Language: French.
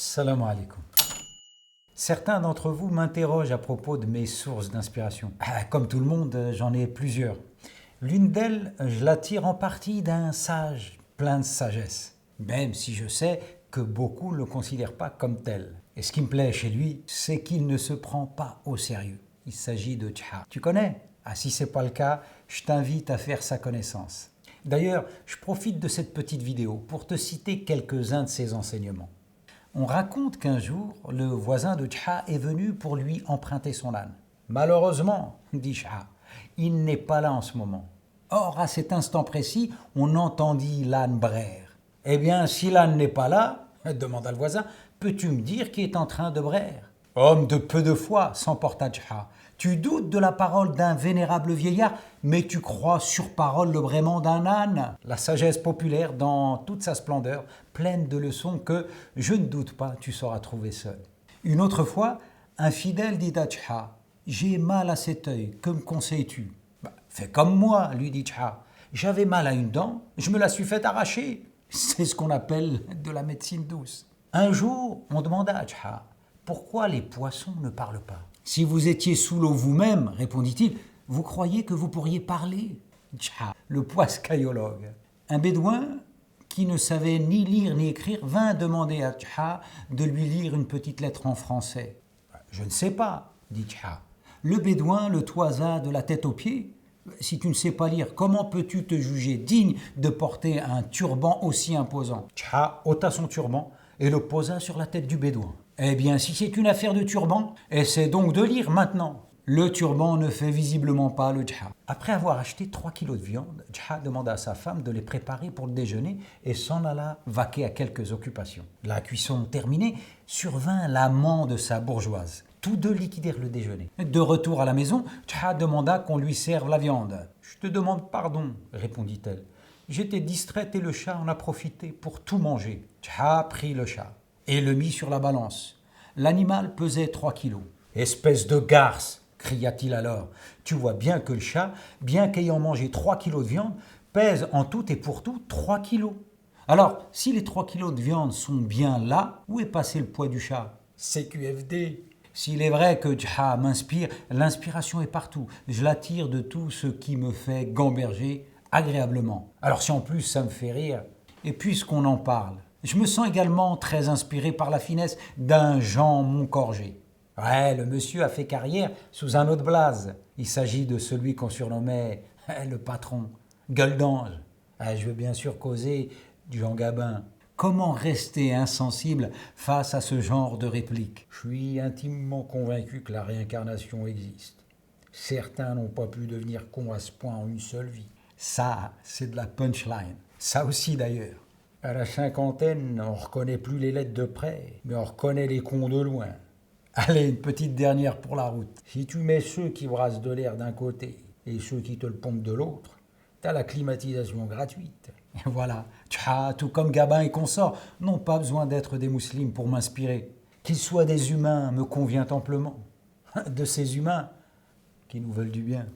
Salam alaikum. Certains d'entre vous m'interrogent à propos de mes sources d'inspiration. Comme tout le monde, j'en ai plusieurs. L'une d'elles, je la tire en partie d'un sage plein de sagesse, même si je sais que beaucoup ne le considèrent pas comme tel. Et ce qui me plaît chez lui, c'est qu'il ne se prend pas au sérieux. Il s'agit de Tcha. Tu connais? Si ce n'est pas le cas, je t'invite à faire sa connaissance. D'ailleurs, je profite de cette petite vidéo pour te citer quelques-uns de ses enseignements. On raconte qu'un jour, le voisin de Tcha est venu pour lui emprunter son âne. Malheureusement, dit Tcha, il n'est pas là en ce moment. Or, à cet instant précis, on entendit l'âne braire. Eh bien, si l'âne n'est pas là, demanda le voisin, peux-tu me dire qui est en train de braire? Homme de peu de foi, s'emporta Tcha, tu doutes de la parole d'un vénérable vieillard, mais tu crois sur parole le braiement d'un âne. La sagesse populaire dans toute sa splendeur, pleine de leçons que, je ne doute pas, tu sauras trouver seul. Une autre fois, un fidèle dit à Tcha, j'ai mal à cet œil, que me conseilles-tu? Fais comme moi, lui dit Tcha. J'avais mal à une dent, je me la suis fait arracher. C'est ce qu'on appelle de la médecine douce. Un jour, on demanda à Tcha, pourquoi les poissons ne parlent pas? Si vous étiez sous l'eau vous-même, répondit-il, vous croyez que vous pourriez parler? Tcha, le poiscaillologue. Un bédouin qui ne savait ni lire ni écrire vint demander à Tcha de lui lire une petite lettre en français. Je ne sais pas, dit Tcha. Le bédouin le toisa de la tête aux pieds. Si tu ne sais pas lire, comment peux-tu te juger digne de porter un turban aussi imposant? Tcha ôta son turban et le posa sur la tête du bédouin. Eh bien, si c'est une affaire de turban, essaie donc de lire maintenant. Le turban ne fait visiblement pas le Tcha. Après avoir acheté 3 kilos de viande, Tcha demanda à sa femme de les préparer pour le déjeuner et s'en alla vaquer à quelques occupations. La cuisson terminée, survint l'amant de sa bourgeoise. Tous deux liquidèrent le déjeuner. De retour à la maison, Tcha demanda qu'on lui serve la viande. « Je te demande pardon, répondit-elle. J'étais distraite et le chat en a profité pour tout manger. » Tcha prit le chat et le mit sur la balance. L'animal pesait 3 kilos. « Espèce de garce !» cria-t-il alors. « Tu vois bien que le chat, bien qu'ayant mangé 3 kilos de viande, pèse en tout et pour tout 3 kilos. Alors, si les 3 kilos de viande sont bien là, où est passé le poids du chat? CQFD. S'il est vrai que Tcha m'inspire, l'inspiration est partout. Je l'attire de tout ce qui me fait gamberger agréablement. Alors si en plus ça me fait rire, et puisqu'on en parle, je me sens également très inspiré par la finesse d'un Jean Moncorgé. Ouais, le monsieur a fait carrière sous un autre blaze. Il s'agit de celui qu'on surnommait le patron, gueule d'ange. Je veux bien sûr causer du Jean Gabin. Comment rester insensible face à ce genre de réplique? Je suis intimement convaincu que la réincarnation existe. Certains n'ont pas pu devenir cons à ce point en une seule vie. Ça, c'est de la punchline. Ça aussi d'ailleurs. À la cinquantaine, on ne reconnaît plus les lettres de près, mais on reconnaît les cons de loin. Allez, une petite dernière pour la route. Si tu mets ceux qui brassent de l'air d'un côté et ceux qui te le pompent de l'autre, t'as la climatisation gratuite. Et voilà, Tcha, tout comme Gabin et consorts, n'ont pas besoin d'être des musulmans pour m'inspirer. Qu'ils soient des humains me convient amplement. De ces humains qui nous veulent du bien.